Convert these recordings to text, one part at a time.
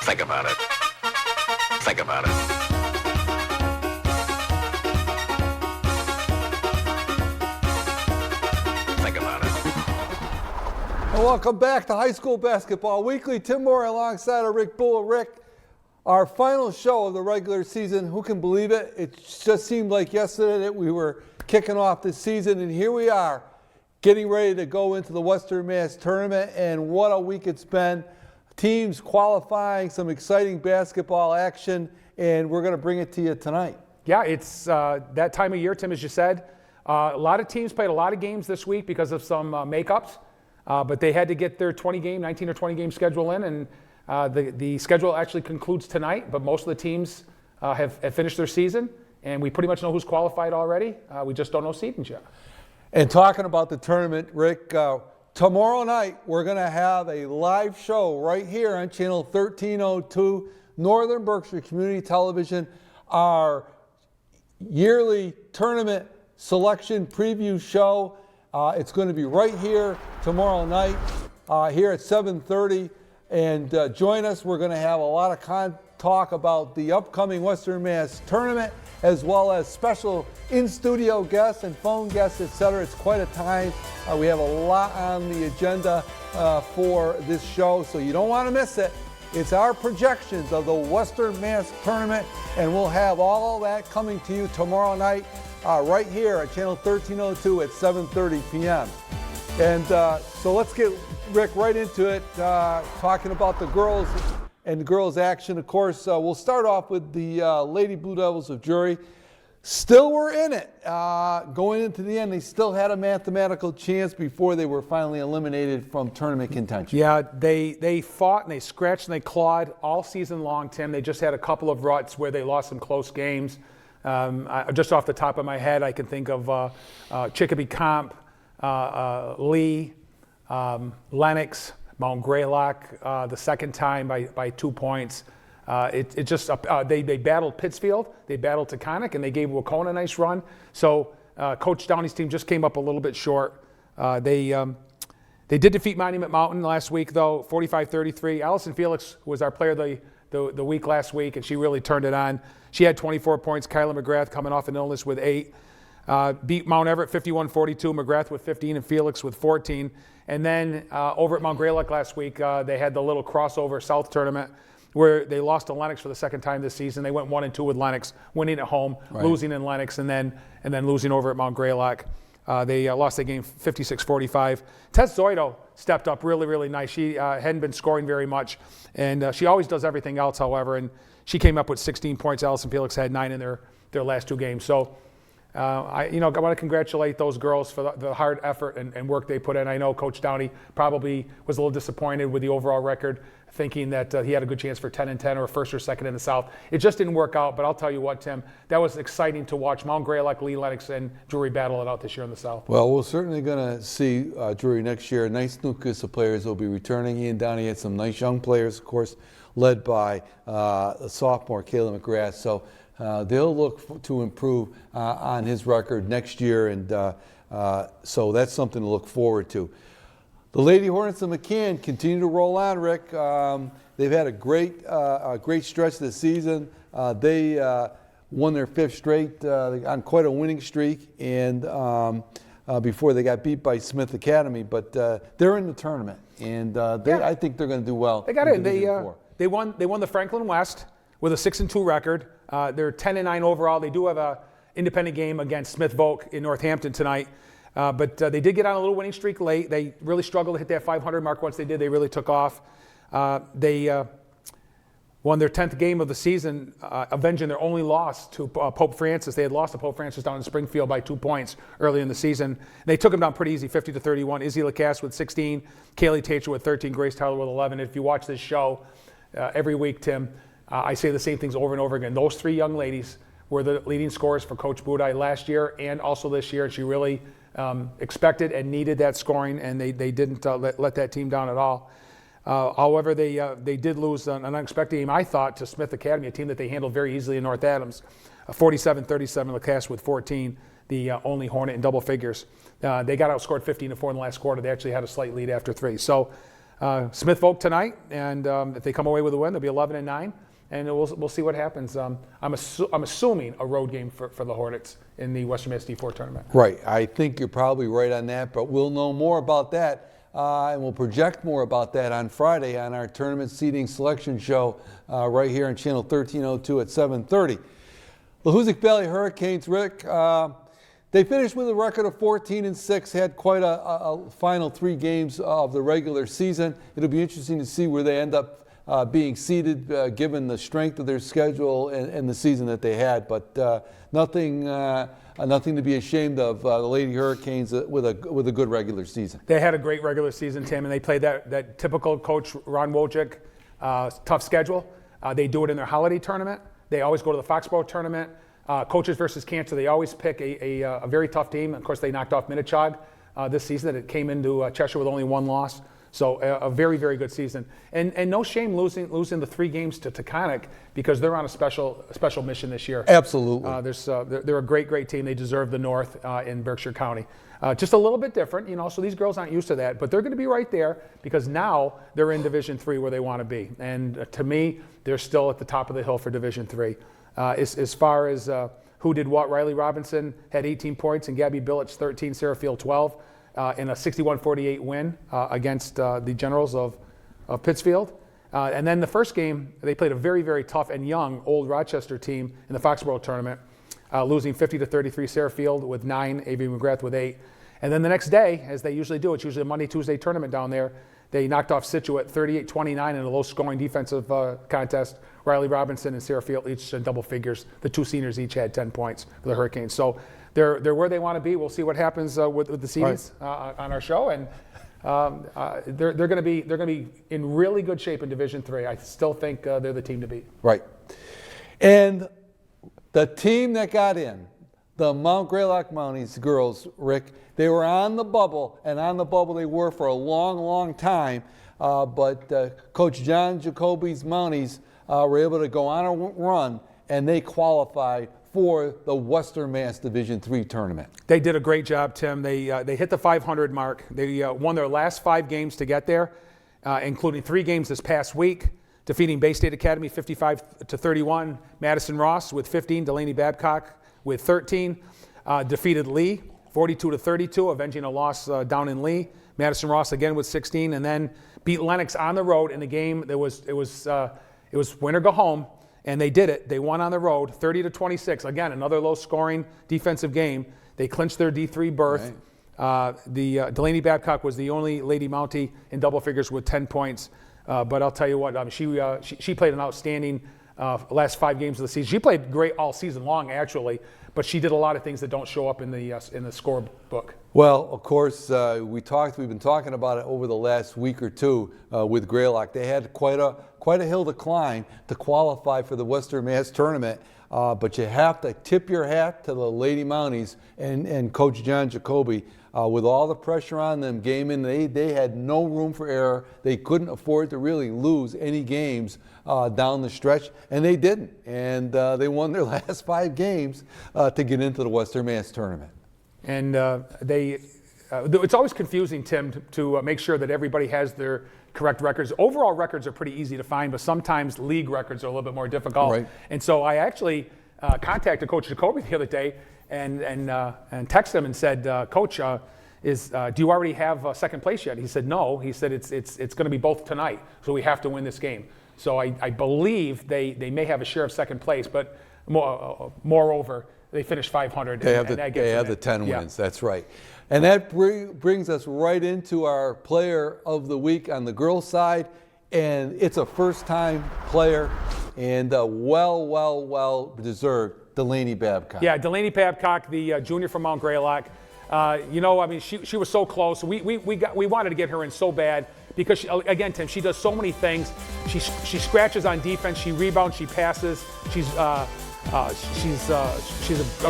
Think about it. Think about it. Think about it. And welcome back to High School Basketball Weekly. Tim Moore alongside of Rick Bull. Rick, our final show of the regular season. Who can believe it? It just seemed like yesterday that we were kicking off the season, and here we are getting ready to go into the Western Mass Tournament, and what a week it's been. Teams qualifying, some exciting basketball action, and we're going to bring it to you tonight. Yeah, it's that time of year, Tim, as you said. A lot of teams played a lot of games this week because of some makeups, but they had to get their 19 or 20 game schedule in, and the schedule actually concludes tonight, but most of the teams have finished their season, and we pretty much know who's qualified already. We just don't know seedings yet. And talking about the tournament, Rick, tomorrow night we're going to have a live show right here on channel 1302, Northern Berkshire Community Television, our yearly tournament selection preview show. It's going to be right here tomorrow night here at 7:30. And join us. We're going to have a lot of talk about the upcoming Western Mass Tournament, as well as special in-studio guests and phone guests, etc. It's quite a time. We have a lot on the agenda for this show, so you don't want to miss it. It's our projections of the Western Mass Tournament, and we'll have all of that coming to you tomorrow night right here at channel 1302 at 7:30 p.m. And so let's get, Rick, right into it, talking about the girls and girls action. Of course, we'll start off with the Lady Blue Devils of Drury. Still were in it. Going into the end, they still had a mathematical chance before they were finally eliminated from tournament contention. Yeah, they fought and they scratched and they clawed all season long, Tim. They just had a couple of ruts where they lost some close games. Just off the top of my head, I can think of Chicopee Comp, Lee, Lennox, Mount Greylock the second time by 2 points. They battled Pittsfield, they battled Taconic, and they gave Wacona a nice run. So Coach Downey's team just came up a little bit short. They did defeat Monument Mountain last week, though, 45-33. Allison Felix was our player of the week last week, and she really turned it on. She had 24 points. Kyla McGrath coming off an illness with 8. Beat Mount Everett 51-42, McGrath with 15 and Felix with 14. And then over at Mount Greylock last week, they had the little crossover South tournament where they lost to Lennox for the second time this season. They went 1-2 with Lennox, winning at home, right, losing in Lennox, and then losing over at Mount Greylock. They lost the game 56-45. Tess Zoido stepped up really, really nice. She hadn't been scoring very much, and she always does everything else, however, and she came up with 16 points. Allison Felix had 9 in their last 2 games. So I want to congratulate those girls for the hard effort and work they put in. I know Coach Downey probably was a little disappointed with the overall record, thinking that he had a good chance for 10-10 or first or second in the South. It just didn't work out, but I'll tell you what, Tim, that was exciting to watch Mount Greylock, Lee, Lennox, and Drury battle it out this year in the South. Well, we're certainly going to see Drury next year. A nice nucleus of players will be returning. Ian Downey had some nice young players, of course, led by a sophomore, Kayla McGrath. So they'll look to improve on his record next year, and so that's something to look forward to. The Lady Hornets of McCann continue to roll on, Rick. They've had a great stretch this season. They won their 5th straight, on quite a winning streak, and before they got beat by Smith Academy. But they're in the tournament, and I think they're going to do well. They got in. They won the Franklin West with a 6-2 record. They're 10-9 overall. They do have an independent game against Smith Voke in Northampton tonight. But they did get on a little winning streak late. They really struggled to hit that 500 mark. Once they did, they really took off. They won their 10th game of the season, avenging their only loss to Pope Francis. They had lost to Pope Francis down in Springfield by 2 points early in the season. They took them down pretty easy, 50-31. Izzy Lacasse with 16, Kaylee Tacher with 13, Grace Tyler with 11. If you watch this show every week, Tim, I say the same things over and over again. Those 3 young ladies were the leading scorers for Coach Budai last year and also this year, and she really expected and needed that scoring, and they didn't let that team down at all. However, they did lose an unexpected game, I thought, to Smith Academy, a team that they handled very easily in North Adams. 47-37, Lacasse with 14, the only Hornet in double figures. They got outscored 15-4 in the last quarter. They actually had a slight lead after 3. So Smith Vogue tonight, and if they come away with a win, they'll be 11-9, and we'll see what happens. I'm assuming a road game for the Hornets in the Western Mass D4 tournament. Right. I think you're probably right on that, but we'll know more about that, and we'll project more about that on Friday on our tournament seeding selection show right here on Channel 1302 at 7:30. The Hoosick Valley Hurricanes, Rick, they finished with a record of 14-6, had quite a final 3 games of the regular season. It'll be interesting to see where they end up being seeded given the strength of their schedule and the season that they had. But nothing to be ashamed of. The Lady Hurricanes with a good regular season. They had a great regular season, Tim, and they played that typical Coach Ron Wojcik tough schedule. They do it in their holiday tournament. They always go to the Foxborough tournament. Coaches versus cancer, they always pick a very tough team. Of course, they knocked off Minnechaug this season. It came into Cheshire with only 1 loss. So a very, very good season. And no shame losing the 3 games to Taconic because they're on a special mission this year. Absolutely. They're a great team. They deserve the North in Berkshire County. Just a little bit different, so these girls aren't used to that. But they're going to be right there because now they're in Division III where they want to be. And to me, they're still at the top of the hill for Division III. As far as who did what, Riley Robinson had 18 points and Gabby Billich 13, Sarah Field 12 in a 61-48 win against the Generals of Pittsfield. And then the first game, they played a very, very tough and young Old Rochester team in the Foxborough tournament, losing 50-33, Sarah Field with 9, A.V. McGrath with 8. And then the next day, as they usually do, it's usually a Monday, Tuesday tournament down there, they knocked off Scituate 38-29 in a low-scoring defensive contest. Riley Robinson and Sarah Field each in double figures. The 2 seniors each had 10 points for the Hurricanes. So they're where they want to be. We'll see what happens with the seedings on our show, and they're going to be in really good shape in Division III. I still think they're the team to beat. Right. And the team that got in, the Mount Greylock Mounties girls, Rick, they were on the bubble, and on the bubble they were for a long, long time. But Coach John Jacoby's Mounties were able to go on a run, and they qualified for the Western Mass Division III tournament. They did a great job, Tim. They hit the 500 mark. They won their last 5 games to get there, including 3 games this past week, defeating Bay State Academy 55-31, Madison Ross with 15, Delaney Babcock with 13, defeated Lee 42-32, avenging a loss down in Lee. Madison Ross again with 16, and then beat Lennox on the road in the game. It was win or go home, and they did it. They won on the road, 30-26. Again, another low-scoring defensive game. They clinched their D3 berth. Right. Delaney Babcock was the only Lady Mountie in double figures with 10 points. But I'll tell you what, she played an outstanding last 5 games of the season. She played great all season long, actually, but she did a lot of things that don't show up in the scorebook. Well, of course, we've been talking about it over the last week or two with Greylock. They had quite a hill to climb to qualify for the Western Mass tournament, but you have to tip your hat to the Lady Mounties and Coach John Jacoby. With all the pressure on them game in, they had no room for error. They couldn't afford to really lose any games down the stretch, and they didn't. And they won their last 5 games to get into the Western Mass tournament. And it's always confusing, Tim, to make sure that everybody has their correct records. Overall records are pretty easy to find, but sometimes league records are a little bit more difficult. Right. And so I actually contacted Coach Jacoby the other day and texted him and said, Coach, do you already have second place yet? He said, no. He said, it's going to be both tonight, so we have to win this game. So I believe they may have a share of second place, but moreover, they finished 500. They have the 10 wins, that's right. And that brings us right into our player of the week on the girls' side, and it's a first-time player and well deserved, Delaney Babcock. Yeah, Delaney Babcock, the junior from Mount Greylock. She was so close. We wanted to get her in so bad because, again, Tim, she does so many things. She scratches on defense. She rebounds. She passes. She's a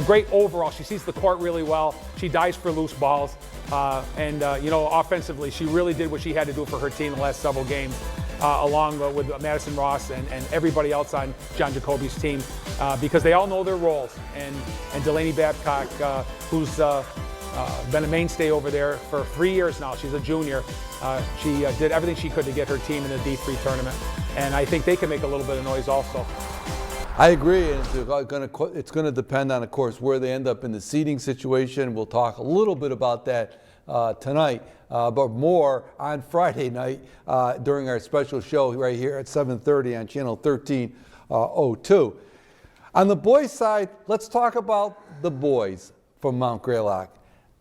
great overall. She sees the court really well. She dives for loose balls. Offensively, she really did what she had to do for her team the last several games, along with Madison Ross and everybody else on John Jacoby's team, because they all know their roles. And Delaney Babcock, who's been a mainstay over there for 3 years now. She's a junior. She did everything she could to get her team in the D3 tournament, and I think they can make a little bit of noise also. I agree, and it's going to depend on, of course, where they end up in the seeding situation. We'll talk a little bit about that tonight, but more on Friday night during our special show right here at 7:30 on Channel 1302. On the boys' side, let's talk about the boys from Mount Greylock.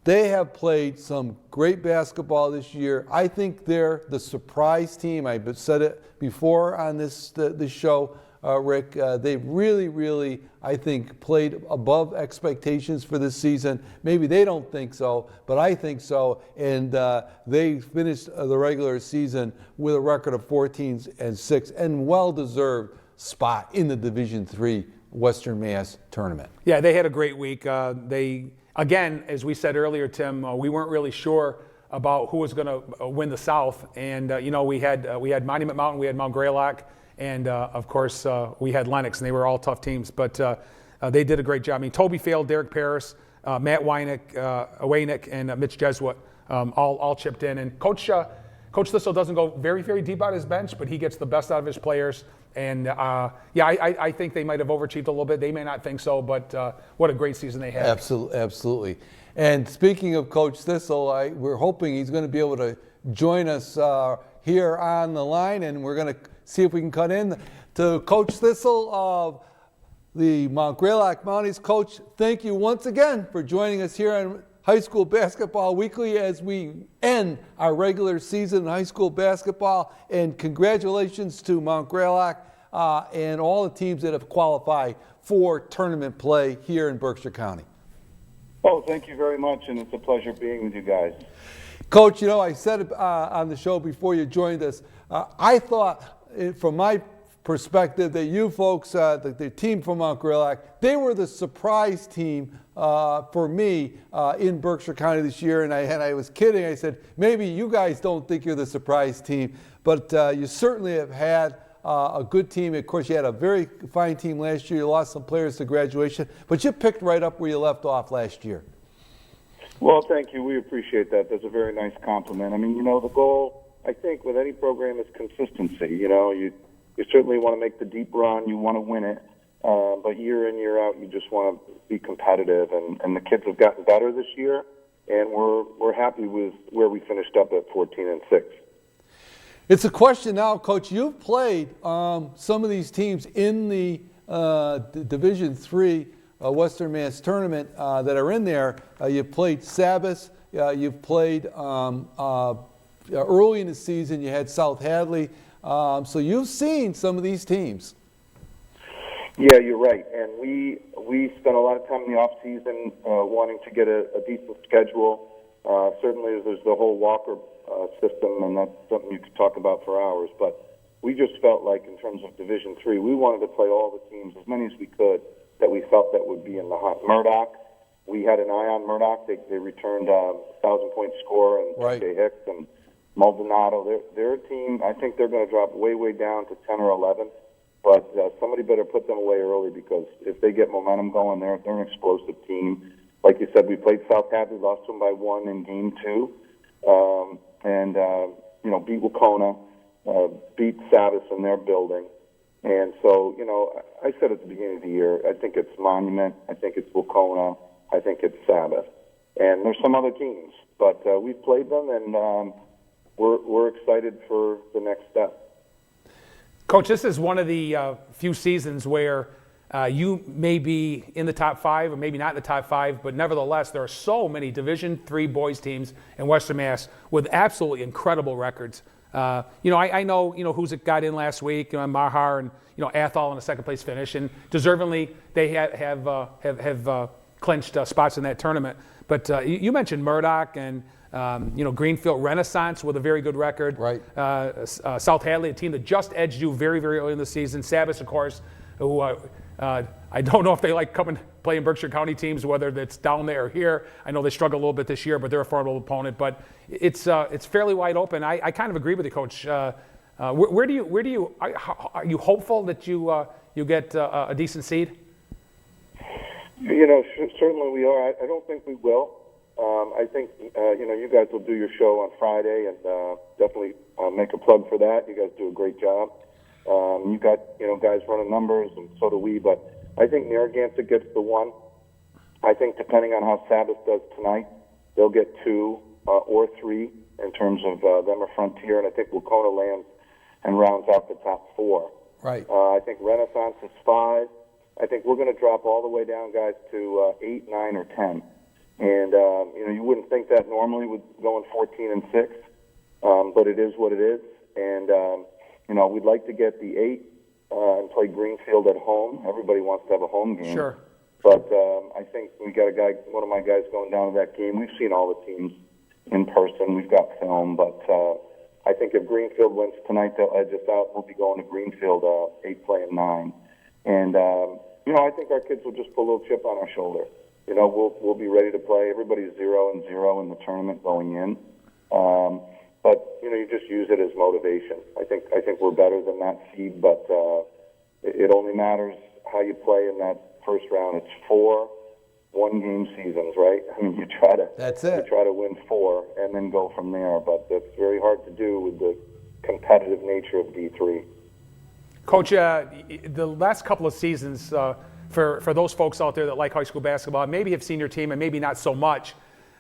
They have played some great basketball this year. I think they're the surprise team. I've said it before on this show. Rick, they really, I think, played above expectations for this season. Maybe they don't think so, but I think so. And they finished the regular season with a record of 14-6 and well-deserved spot in the Division III Western Mass tournament. Yeah, they had a great week. Again, as we said earlier, Tim, we weren't really sure about who was going to win the South. And, we had Monument Mountain, we had Mount Greylock. And, of course, we had Lennox, and they were all tough teams. But they did a great job. I mean, Toby Fail, Derek Paris, Matt Wynick, and Mitch Jesuit all chipped in. And Coach Thistle doesn't go very, very deep on his bench, but he gets the best out of his players. And, I think they might have overachieved a little bit. They may not think so, but what a great season they had. Absolutely. And speaking of Coach Thistle, we're hoping he's going to be able to join us here on the line, and we're going to see if we can cut in to Coach Thistle of the Mount Greylock Mounties. Coach, thank you once again for joining us here on High School Basketball Weekly as we end our regular season in high school basketball. And congratulations to Mount Greylock and all the teams that have qualified for tournament play here in Berkshire County. Oh, thank you very much, and it's a pleasure being with you guys. Coach, I said it on the show before you joined us, I thought, from my perspective, that you folks, the team from Mount Greylock, they were the surprise team for me in Berkshire County this year. And I was kidding. I said, maybe you guys don't think you're the surprise team, but you certainly have had a good team. Of course, you had a very fine team last year. You lost some players to graduation, but you picked right up where you left off last year. Well, thank you. We appreciate that. That's a very nice compliment. I mean, the goal, I think, with any program is consistency. You certainly want to make the deep run. You want to win it. But year in, year out, you just want to be competitive. And the kids have gotten better this year, and we're happy with where we finished up at 14-6. It's a question now, Coach. You've played some of these teams in the Division III Western Mass tournament that are in there. You've played Sabas. You've played early in the season. You had South Hadley. So you've seen some of these teams. Yeah, you're right. And we spent a lot of time in the off season wanting to get a decent schedule. Certainly, there's the whole Walker system, and that's something you could talk about for hours. But we just felt like, in terms of Division III, we wanted to play all the teams, as many as we could, that we felt that would be in the hunt. Murdoch, we had an eye on Murdoch. They returned a 1,000-point scorer, and right. Jay Hicks and Maldonado. They're a team. I think they're going to drop way down to 10 or 11. But somebody better put them away early, because if they get momentum going, they're an explosive team. Like you said, we played South Hadley, lost them by 1 in Game 2, and beat Wacona, beat Sabas in their building. And so, I said at the beginning of the year, I think it's Monument, I think it's Wacona, I think it's Sabbath. And there's some other teams, but we've played them, and we're excited for the next step. Coach, this is one of the few seasons where you may be in the top 5 or maybe not in the top 5, but nevertheless, there are so many Division III boys teams in Western Mass with absolutely incredible records. I know who's got in last week, Mahar and Athol in a second place finish, and deservingly they have clinched spots in that tournament. But you mentioned Murdoch and Greenfield Renaissance with a very good record. Right. South Hadley, a team that just edged you very, very early in the season. Sabas, of course, who I don't know if they like coming playing Berkshire County teams, whether that's down there or here. I know they struggle a little bit this year, but they're a formidable opponent. But it's fairly wide open. I kind of agree with you, Coach. Where do you are you hopeful that you get a decent seed? Certainly we are. I don't think we will. I think you guys will do your show on Friday, and definitely make a plug for that. You guys do a great job. You got guys running numbers, and so do we. But I think Narragansett gets the one. I think depending on how Sabbath does tonight, they'll get 2 or 3 in terms of them or Frontier, and I think Wacona lands and rounds out the top 4. Right. I think Renaissance is 5. I think we're going to drop all the way down, guys, to 8, 9, or 10. And you wouldn't think that normally with going 14 and 6, but it is what it is. And we'd like to get the 8 and play Greenfield at home. Everybody wants to have a home game. Sure. But I think we got one of my guys going down to that game. We've seen all the teams in person. We've got film, but I think if Greenfield wins tonight, they'll edge us out. We'll be going to Greenfield 8 playing 9, and I think our kids will just put a little chip on our shoulder. We'll be ready to play. Everybody's 0-0 in the tournament going in, but you just use it as motivation. I think we're better than that seed, but it only matters how you play in that first round. It's 4 one-game seasons, right? I mean, That's it. You try to win 4 and then go from there, but that's very hard to do with the competitive nature of D3. Coach, the last couple of seasons, for those folks out there that like high school basketball, maybe have seen your team and maybe not so much,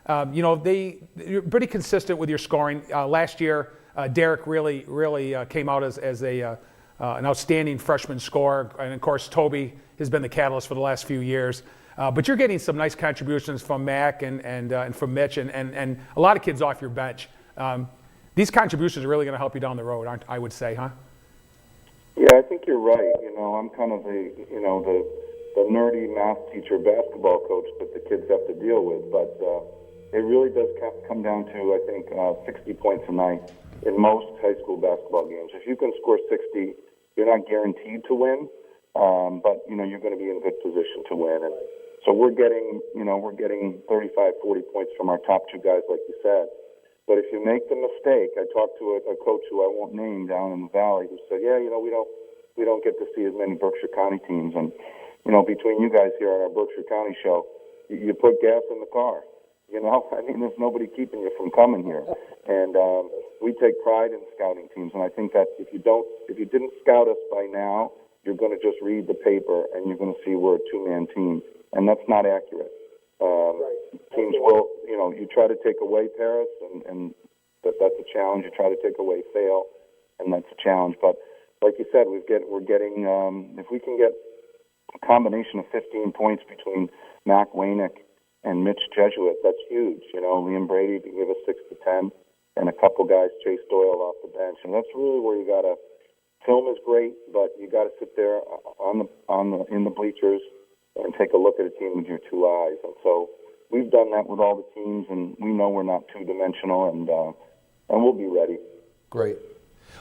you're pretty consistent with your scoring. Last year, Derek really came out as an outstanding freshman scorer, and of course Toby has been the catalyst for the last few years. But you're getting some nice contributions from Mac and from Mitch and a lot of kids off your bench. These contributions are really going to help you down the road, I would say, huh? Yeah, I think you're right. I'm kind of the nerdy math teacher, basketball coach that the kids have to deal with. But it really does come down to, I think, 60 points a night in most high school basketball games. If you can score 60, you're not guaranteed to win, but you're going to be in good position to win. And so we're getting 35, 40 points from our top 2 guys, like you said. But if you make the mistake, I talked to a coach who I won't name down in the Valley who said, we don't get to see as many Berkshire County teams. And, between you guys here on our Berkshire County show, you put gas in the car. There's nobody keeping you from coming here. And we take pride in scouting teams. And I think that if you didn't scout us by now, you're going to just read the paper and you're going to see we're a 2-man team. And that's not accurate. Teams will, you try to take away Paris, and that's a challenge. You try to take away Fail, and that's a challenge. But like you said, we're getting if we can get a combination of 15 points between Mac Waynick and Mitch Jesuit, that's huge. Liam Brady can give us 6 to 10, and a couple guys, Chase Doyle off the bench, and that's really where you got to. Film is great, but you got to sit there in the bleachers and take a look at a team with your 2 eyes. And so we've done that with all the teams, and we know we're not two-dimensional, and we'll be ready. Great.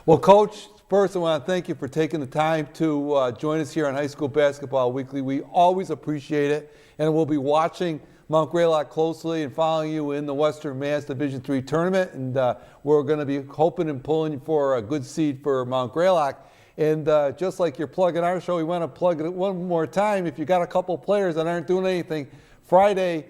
Well, Coach, first I want to thank you for taking the time to join us here on High School Basketball Weekly. We always appreciate it, and we'll be watching Mount Greylock closely and following you in the Western Mass Division III tournament, and we're going to be hoping and pulling for a good seed for Mount Greylock. And just like you're plugging our show, we want to plug it one more time. If you got a couple players that aren't doing anything, Friday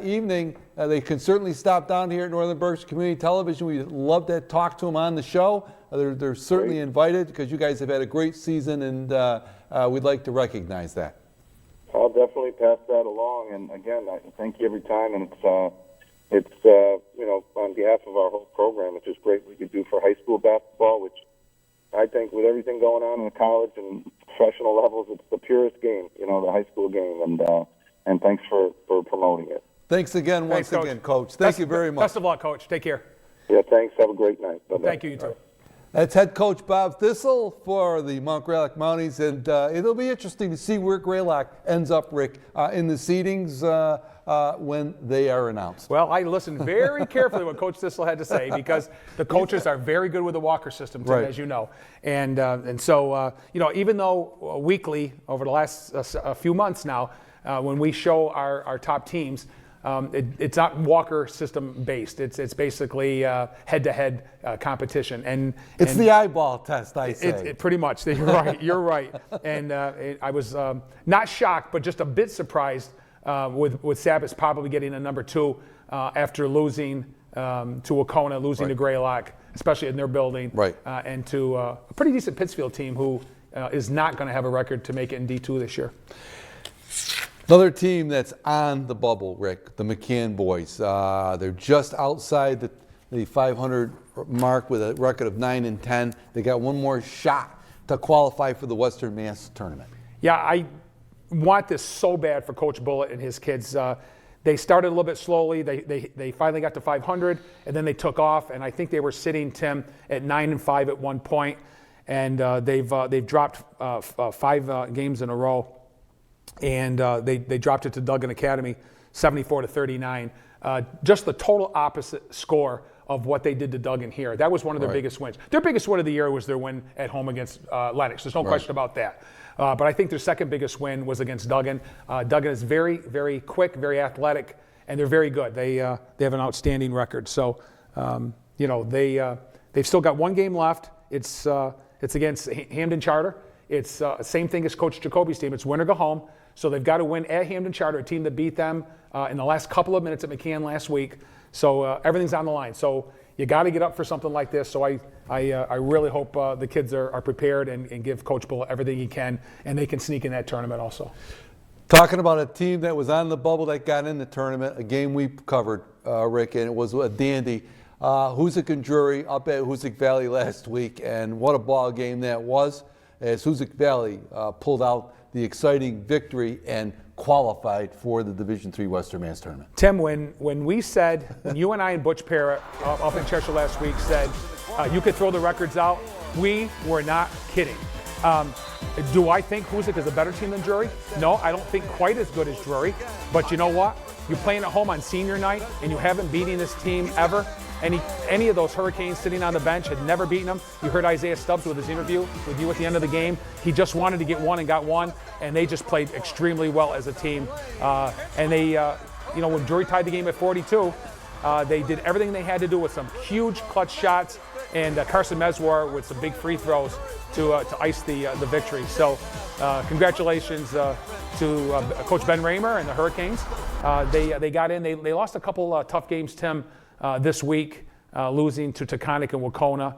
evening, they can certainly stop down here at Northern Berkshire Community Television. We'd love to talk to them on the show. They're certainly invited because you guys have had a great season, and we'd like to recognize that. I'll definitely pass that along. And again, I thank you every time. And it's on behalf of our whole program, it's just great what you do for high school basketball, which I think with everything going on in the college and professional levels, it's the purest game, the high school game. And thanks for promoting it. Thanks again, once again, Coach. Thank you very much. Best of luck, Coach. Take care. Yeah, thanks. Have a great night. Bye-bye. Thank you, you too. That's head coach Bob Thistle for the Mount Greylock Mounties, and it'll be interesting to see where Greylock ends up, Rick, in the seedings when they are announced. Well, I listened very carefully what Coach Thistle had to say because the coaches are very good with the Walker system, Tim, Right. as you know. And so, even though weekly over the last a few months now, when we show our top teams, it's not Walker system based. It's basically head-to-head competition, and It's the eyeball test, I say. it pretty much. You're right. You're right. And I was not shocked, but just a bit surprised with Sabbath probably getting a number 2 after losing to Wacona, losing to Greylock, especially in their building, and to a pretty decent Pittsfield team who is not going to have a record to make it in D2 this year. Another team that's on the bubble, Rick, the McCann boys. They're just outside the 500 mark with a record of 9-10. They got one more shot to qualify for the Western Mass tournament. Yeah, I want this so bad for Coach Bullitt and his kids. They started a little bit slowly. They finally got to 500, and then they took off. And I think they were sitting, Tim, at 9-5 at one point, and they've dropped 5 games in a row. And they dropped it to Duggan Academy, 74-39. Just the total opposite score of what they did to Duggan here. That was one of their biggest wins. Their biggest win of the year was their win at home against Lennox. There's no question about that. But I think their second biggest win was against Duggan. Duggan is very, very quick, very athletic, and they're very good. They have an outstanding record. So, they've still got one game left. It's against Hamden Charter. It's same thing as Coach Jacoby's team. It's win or go home. So they've got to win at Hamden Charter, a team that beat them in the last couple of minutes at McCann last week. So everything's on the line. So you got to get up for something like this. So I really hope the kids are prepared and give Coach Bullitt everything he can, and they can sneak in that tournament also. Talking about a team that was on the bubble that got in the tournament, a game we covered, Rick, and it was a dandy. Hoosick and Drury up at Hoosick Valley last week, and what a ball game that was, as Hoosick Valley pulled out the exciting victory and qualified for the Division III Western Mass tournament. Tim, when you and I and Butch Parrott up in Cheshire last week said you could throw the records out, we were not kidding. Do I think Hoosick is a better team than Drury? No, I don't think quite as good as Drury. But you know what? You're playing at home on senior night and you haven't beaten this team ever. Any of those Hurricanes sitting on the bench had never beaten them. You heard Isaiah Stubbs with his interview with you at the end of the game. He just wanted to get one and got one, and they just played extremely well as a team. And they, when Drury tied the game at 42, they did everything they had to do with some huge clutch shots, and Carson Meswar with some big free throws to ice the victory. So congratulations to Coach Ben Raymer and the Hurricanes. They got in. They lost a couple tough games, Tim, this week, losing to Taconic and Wacona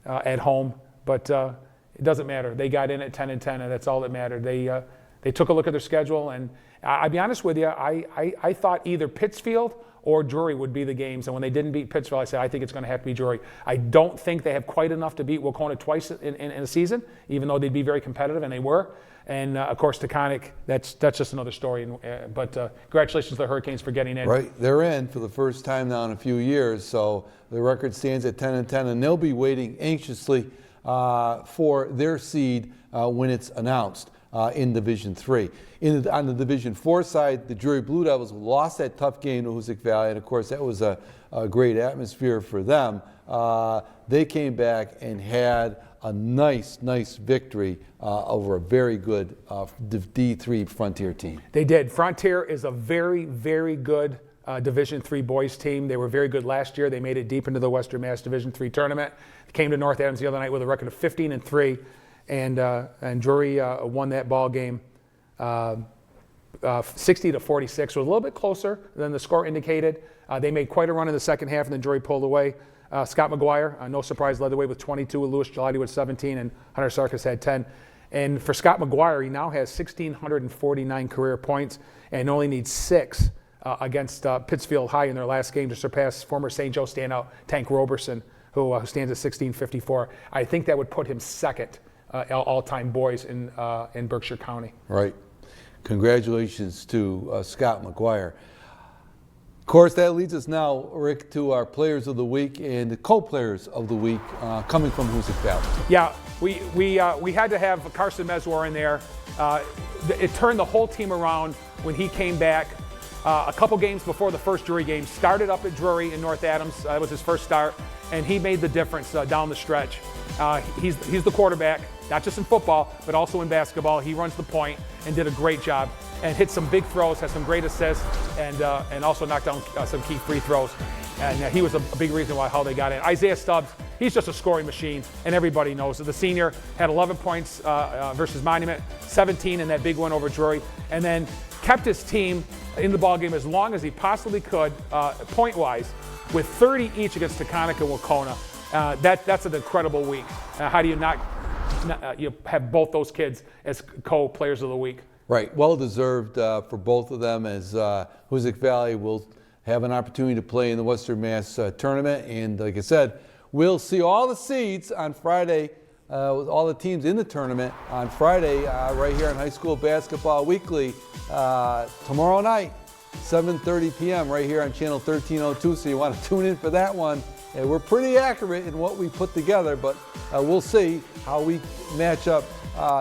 at home. But it doesn't matter. They got in at 10-10, and that's all that mattered. They took a look at their schedule, and I'll be honest with you, I thought either Pittsfield or Drury would be the games. And when they didn't beat Pittsfield, I said, I think it's going to have to be Drury. I don't think they have quite enough to beat Wacona twice in a season, even though they'd be very competitive, and they were. And, of course, Taconic, that's just another story. But congratulations to the Hurricanes for getting in. Right. They're in for the first time now in a few years. So the record stands at 10-10, and they'll be waiting anxiously for their seed when it's announced in Division III. On the Division IV side, the Drury Blue Devils lost that tough game to Hoosick Valley, and, of course, that was a great atmosphere for them. They came back and had a nice victory over a very good D3 Frontier team. They did. Frontier is a very, very good Division III boys team. They were very good last year. They made it deep into the Western Mass Division III tournament. They came to North Adams the other night with a record of 15-3, and Drury won that ball game 60-46. Was a little bit closer than the score indicated. They made quite a run in the second half, and then Drury pulled away. Scott McGuire, no surprise, led the way with 22, Louis Gelati with 17, and Hunter Sarkis had 10. And for Scott McGuire, he now has 1,649 career points and only needs 6 against Pittsfield High in their last game to surpass former St. Joe standout Tank Roberson, who stands at 1,654. I think that would put him second all-time boys in Berkshire County. Right. Congratulations to Scott McGuire. Of course, that leads us now, Rick, to our Players of the Week and the co-players of the week coming from Hoosick Valley. Yeah, we had to have Carson Meswar in there. It turned the whole team around when he came back. A couple games before the first Drury game, started up at Drury in North Adams. That was his first start, and he made the difference down the stretch. He's the quarterback, not just in football, but also in basketball. He runs the point and did a great job and hit some big throws, had some great assists, and also knocked down some key free throws. And he was a big reason how they got in. Isaiah Stubbs, he's just a scoring machine, and everybody knows it. The senior had 11 points versus Monument, 17 in that big win over Drury. And then kept his team in the ballgame as long as he possibly could, point-wise, with 30 each against Taconic and Wacona. That's an incredible week. How do you not you have both those kids as co-players of the week? Right, well deserved for both of them, as Hoosick Valley will have an opportunity to play in the Western Mass tournament. And like I said, we'll see all the seeds on Friday, with all the teams in the tournament on Friday, right here on High School Basketball Weekly, tomorrow night, 7:30 p.m. right here on Channel 1302. So you want to tune in for that one. And we're pretty accurate in what we put together, but we'll see how we match up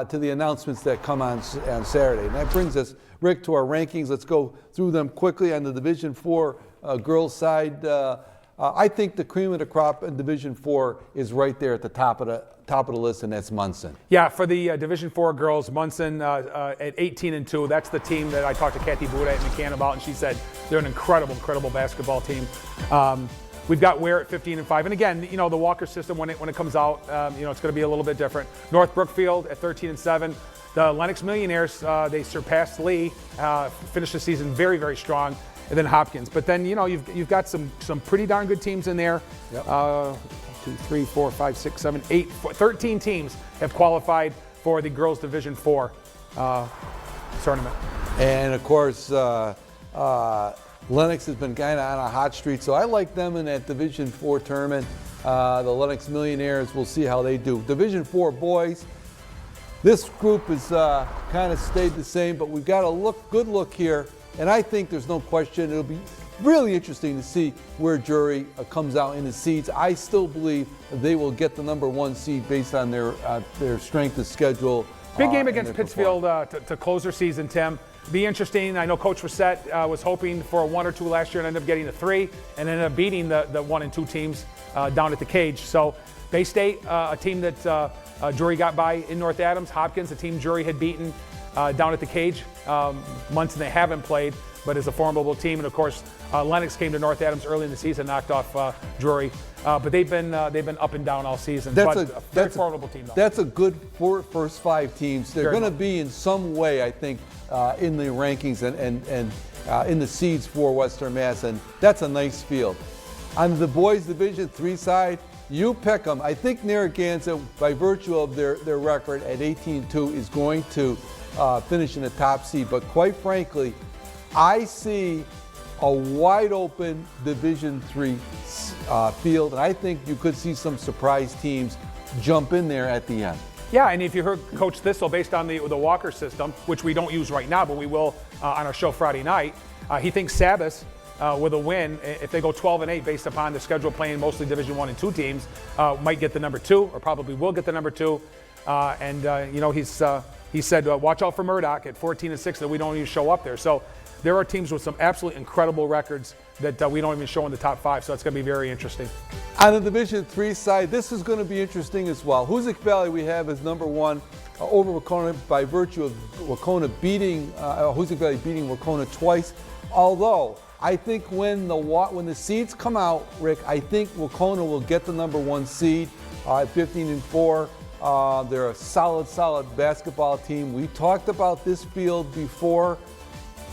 to the announcements that come on Saturday. And that brings us, Rick, to our rankings. Let's go through them quickly. On the Division IV girls side, I think the cream of the crop in Division IV is right there at the top of the list, and that's Munson. Yeah, for the Division IV girls, Munson at 18-2. That's the team that I talked to Kathy Boudet and McCann about, and she said they're an incredible basketball team. We've got Ware at 15-5, and again, you know, the Walker system when it comes out, you know, it's going to be a little bit different. North Brookfield at 13-7. The Lennox Millionaires, they surpassed Lee, finished the season very strong, and then Hopkins. But then, you know, you've got some pretty darn good teams in there. Yep. 2, 3, 4, 5, 6, 7, 8, 13 teams have qualified for the girls Division IV tournament. And of course, Lennox has been kind of on a hot streak, so I like them in that Division IV tournament. The Lennox Millionaires, we'll see how they do. Division IV boys, this group has kind of stayed the same, but we've got a good look here, and I think there's no question it'll be really interesting to see where Drury comes out in the seeds. I still believe they will get the number 1 seed based on their strength of schedule. Big game against Pittsfield to close their season, Tim. Be interesting. I know Coach Reset was hoping for a 1 or 2 last year and ended up getting a 3 and ended up beating the 1 and 2 teams down at the cage. So Bay State, a team that Drury got by in North Adams. Hopkins, a team Drury had beaten down at the cage. Munson they haven't played, but is a formidable team. And of course, Lennox came to North Adams early in the season, knocked off Drury. But they've been up and down all season. That's a very formidable team, though. That's a good first 5 teams. They're going to be in some way, I think, in the rankings and in the seeds for Western Mass, and that's a nice field. On the boys Division III side, you pick them. I think Narragansett, by virtue of their record at 18-2, is going to finish in the top seed. But quite frankly, I see a wide open Division III field, and I think you could see some surprise teams jump in there at the end. Yeah, and if you heard Coach Thistle, based on the Walker system, which we don't use right now, but we will on our show Friday night, he thinks Sabas, with a win, if they go 12-8 based upon the schedule playing mostly Division I and II teams, might get the number 2, or probably will get the number 2. You know, he said, watch out for Murdoch at 14-6, that we don't even show up there. So there are teams with some absolutely incredible records that we don't even show in the top 5, so it's going to be very interesting. On the Division III side, this is going to be interesting as well. Hoosick Valley we have as number 1 over Wacona by virtue of Wacona beating Hoosick Valley beating Wacona twice. Although I think when the seeds come out, Rick, I think Wacona will get the number 1 seed at 15-4. They're a solid basketball team. We talked about this field before.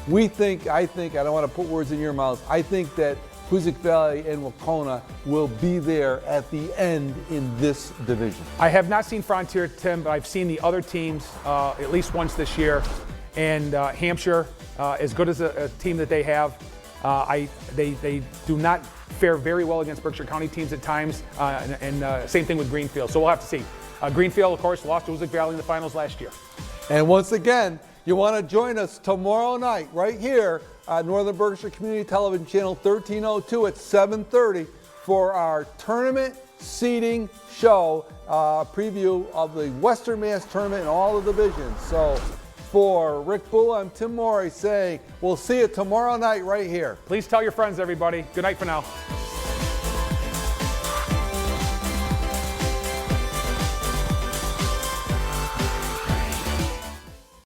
I don't want to put words in your mouth, I think that Hoosick Valley and Wacona will be there at the end in this division. I have not seen Frontier, Tim, but I've seen the other teams at least once this year. And Hampshire, as good as a team that they have, they do not fare very well against Berkshire County teams at times, and same thing with Greenfield. So we'll have to see. Greenfield, of course, lost to Hoosick Valley in the finals last year. And once again, you want to join us tomorrow night right here on Northern Berkshire Community Television Channel 1302 at 7:30 for our tournament seeding show, preview of the Western Mass Tournament and all the divisions. So for Rick Bull, I'm Tim Morey saying we'll see you tomorrow night right here. Please tell your friends, everybody. Good night for now.